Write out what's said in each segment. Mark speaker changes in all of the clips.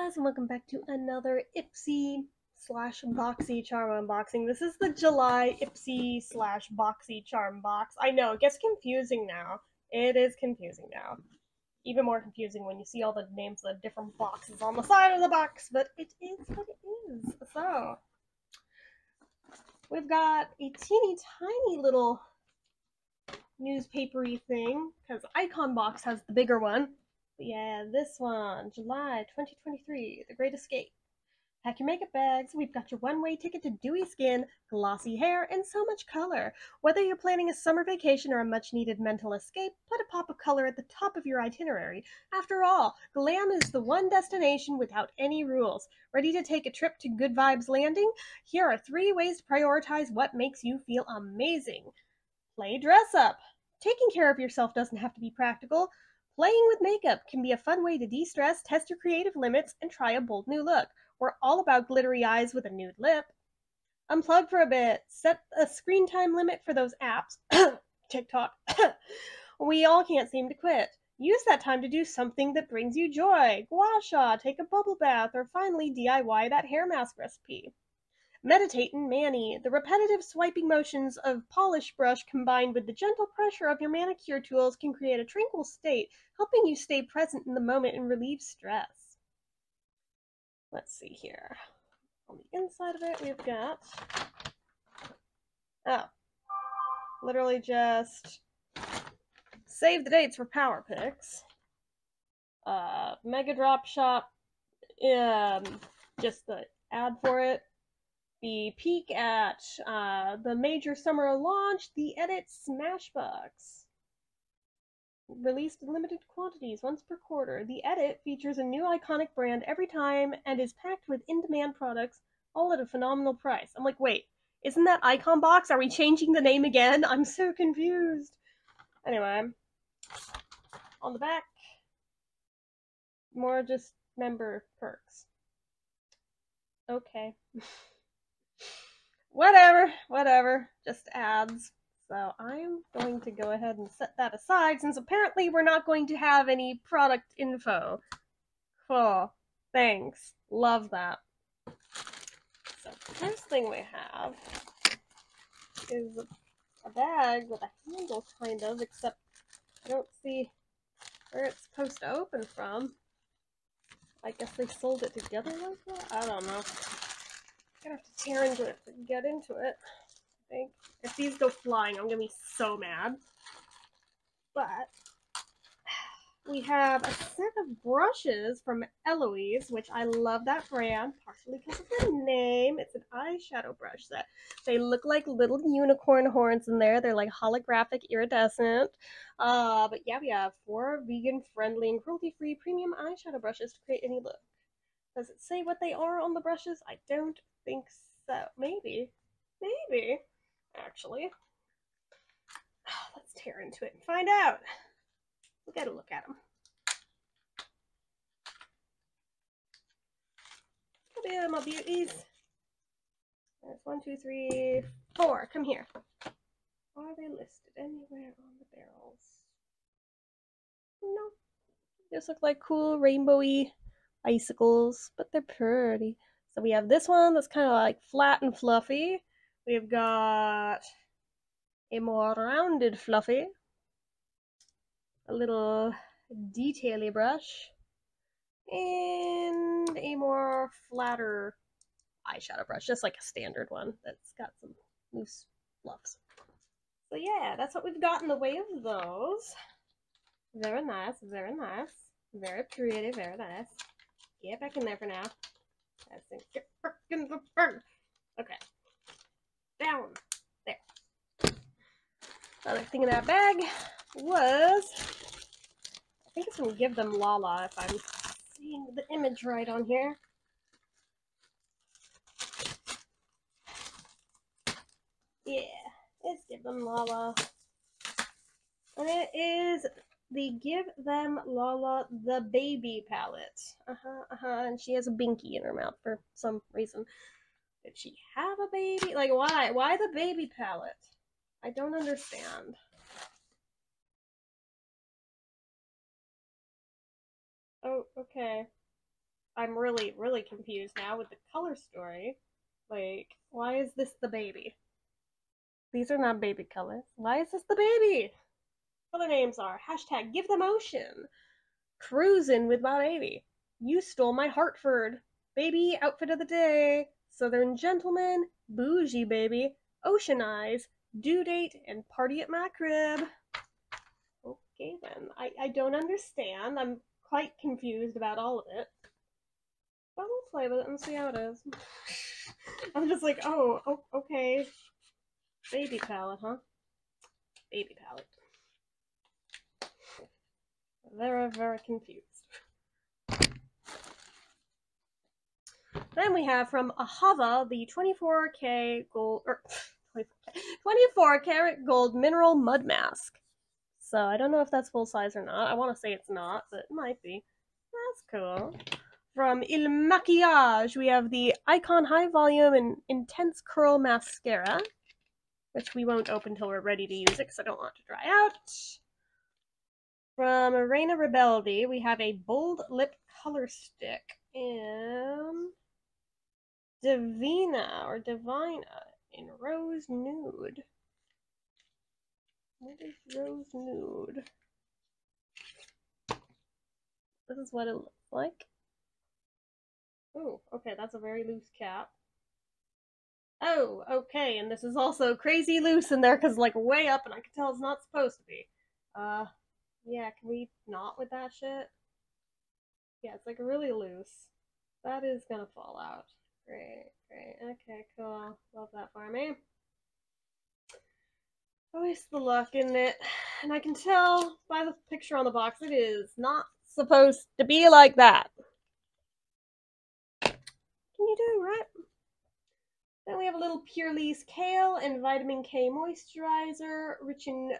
Speaker 1: guys, and welcome back to another Ipsy slash Boxycharm unboxing. This is the July Ipsy slash Boxycharm box. I know, it gets confusing now. It is confusing now. Even more confusing when you see all the names of the different boxes on the side of the box, but it is what it is. So, we've got a teeny tiny little newspapery thing, because Icon Box has the bigger one. But yeah, this one, July 2023, The Great Escape. Pack your makeup bags. We've got your one-way ticket to dewy skin, glossy hair, and so much color. Whether you're planning a summer vacation or a much-needed mental escape, put a pop of color at the top of your itinerary. After all, glam is the one destination without any rules. Ready to take a trip to Good Vibes Landing? Here are 3 ways to prioritize what makes you feel amazing. Play dress up. Taking care of yourself doesn't have to be practical. Playing with makeup can be a fun way to de-stress, test your creative limits, and try a bold new look. We're all about glittery eyes with a nude lip. Unplug for a bit. Set a screen time limit for those apps. TikTok. We all can't seem to quit. Use that time to do something that brings you joy. Gua sha, take a bubble bath, or finally DIY that hair mask recipe. Meditate and mani. The repetitive swiping motions of polish brush combined with the gentle pressure of your manicure tools can create a tranquil state, helping you stay present in the moment and relieve stress. Let's see here. On the inside of it, we've got... literally just save the dates for Power Picks. Mega Drop Shop, just the ad for it. The peek at the major summer launch, the Edit Smashbox. Released in limited quantities once per quarter. The Edit features a new iconic brand every time and is packed with in-demand products, all at a phenomenal price. I'm like, wait, isn't that Icon Box? Are we changing the name again? I'm so confused. Anyway, on the back, more just member perks. Okay. Whatever, just ads. So I'm going to go ahead and set that aside, since apparently we're not going to have any product info. Cool. Thanks. Love that. So the first thing we have is a bag with a handle, kind of, except I don't see where it's supposed to open from. I guess they sold it together like that? I don't know. I'm gonna have to tear into it to get into it, I think. If these go flying, I'm gonna be so mad. But we have a set of brushes from Eloise, which I love that brand, partially because of the name. It's an eyeshadow brush set. They look like little unicorn horns in there. They're like holographic, iridescent. But yeah, we have 4 vegan-friendly and cruelty-free premium eyeshadow brushes to create any look. Does it say what they are on the brushes? I don't think so. Maybe, actually. Let's tear into it and find out. We gotta look at them. Come here, my beauties. There's 1, 2, 3, 4. Come here. Are they listed anywhere on the barrels? No. They just look like cool rainbowy icicles, but they're pretty. So we have this one that's kind of like flat and fluffy. We've got a more rounded fluffy, a little detaily brush, and a more flatter eyeshadow brush, just like a standard one that's got some loose fluffs. So yeah, that's what we've got in the way of those. Very nice, very nice. Very pretty, very nice. Get back in there for now. Get back in the burn. Okay. Down. There. Other thing in that bag was, I think it's from Give Them Lala, if I'm seeing the image right on here. Yeah, it's Give Them Lala. And it is the Give Them Lala the Baby palette. And she has a binky in her mouth for some reason. Did she have a baby? Like, why? Why the baby palette? I don't understand. Oh, okay. I'm really, really confused now with the color story. Like, why is this the baby? These are not baby colors. Why is this the baby? Color names are hashtag give them ocean, cruising with my baby, you stole my Hartford, baby outfit of the day, Southern gentleman, bougie baby, ocean eyes, due date, and party at my crib. Okay then, I don't understand. I'm quite confused about all of it. But we'll play with it and see how it is. I'm just like, oh, okay. Baby palette, huh? Baby palette. Very, very confused. Then we have from Ahava the 24K gold, or 24 karat gold mineral mud mask. So I don't know if that's full size or not. I want to say it's not, but it might be. That's cool. From Il Maquillage, we have the Icon High Volume and Intense Curl Mascara, which we won't open until we're ready to use it because I don't want it to dry out. From Reina Rebeldi, we have a Bold Lip Color Stick in Divina in Rose Nude. What is Rose Nude? This is what it looks like. Oh, okay, that's a very loose cap. Oh, okay, and this is also crazy loose in there because like way up and I can tell it's not supposed to be. Yeah, can we not with that shit? Yeah, it's like really loose. That is gonna fall out. Great, great. Okay, cool. Love that for me. Always the luck, isn't it? And I can tell by the picture on the box it is not supposed to be like that. Can you do, right? Then we have a little Purely's Kale and Vitamin K Moisturizer, rich in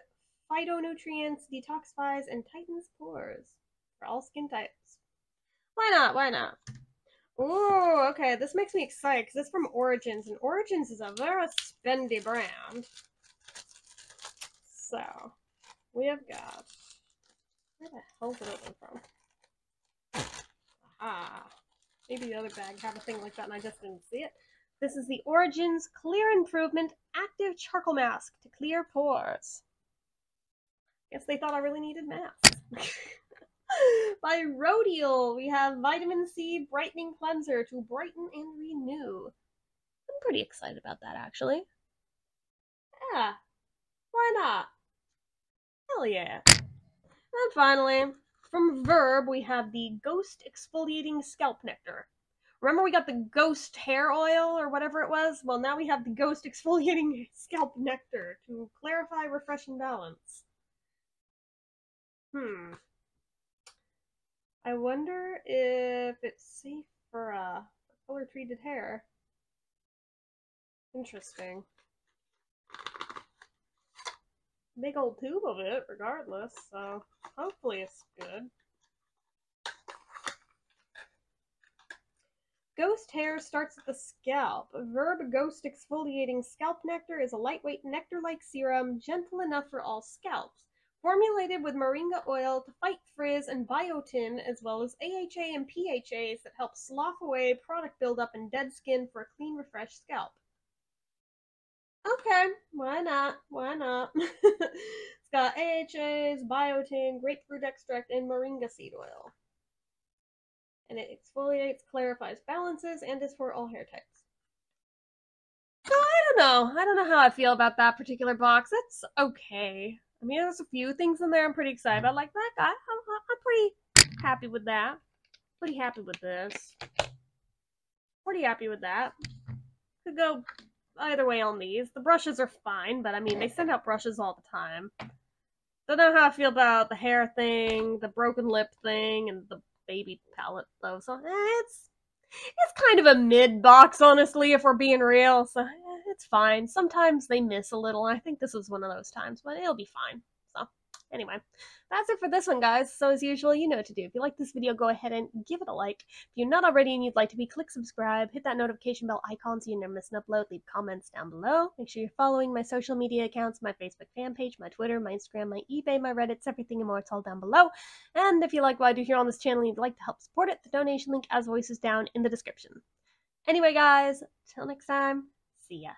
Speaker 1: phytonutrients, detoxifies, and tightens pores for all skin types. Why not? Why not? Ooh, okay, this makes me excited because it's from Origins, and Origins is a very spendy brand. So, we have got... Where the hell did it open from? Ah, maybe the other bag had a thing like that and I just didn't see it. This is the Origins Clear Improvement Active Charcoal Mask to clear pores. Guess they thought I really needed masks. By Rodial, we have Vitamin C Brightening Cleanser to brighten and renew. I'm pretty excited about that, actually. Yeah, why not? Hell yeah. And finally, from Verb, we have the Ghost Exfoliating Scalp Nectar. Remember we got the Ghost Hair Oil or whatever it was? Well, now we have the Ghost Exfoliating Scalp Nectar to clarify, refresh, and balance. I wonder if it's safe for color-treated hair. Interesting. Big old tube of it, regardless, so hopefully it's good. Ghost hair starts at the scalp. Verb Ghost Exfoliating Scalp Nectar is a lightweight nectar-like serum, gentle enough for all scalps. Formulated with moringa oil to fight frizz and biotin, as well as AHA and PHAs that help slough away product buildup and dead skin for a clean, refreshed scalp. Okay, why not? Why not? It's got AHAs, biotin, grapefruit extract, and moringa seed oil. And it exfoliates, clarifies, balances, and is for all hair types. So I don't know how I feel about that particular box. It's okay. I mean, there's a few things in there I'm pretty excited about. Like that guy, I'm pretty happy with that. Pretty happy with this. Pretty happy with that. Could go either way on these. The brushes are fine, but I mean, they send out brushes all the time. Don't know how I feel about the hair thing, the broken lip thing, and the baby palette, though. So it's kind of a mid box, honestly, if we're being real. So it's fine. Sometimes they miss a little. I think this was one of those times, but it'll be fine. So Anyway, that's it for this one, guys. So as usual, you know what to do. If you like this video, go ahead and give it a like. If you're not already and you'd like to be, click subscribe, hit that notification bell icon so you never miss an upload, leave comments down below. Make sure you're following my social media accounts, my Facebook fan page, my Twitter, my Instagram, my eBay, my Reddits, everything and more. It's all down below. And if you like what I do here on this channel and you'd like to help support it, the donation link as always is down in the description. Anyway, guys, till next time, see ya.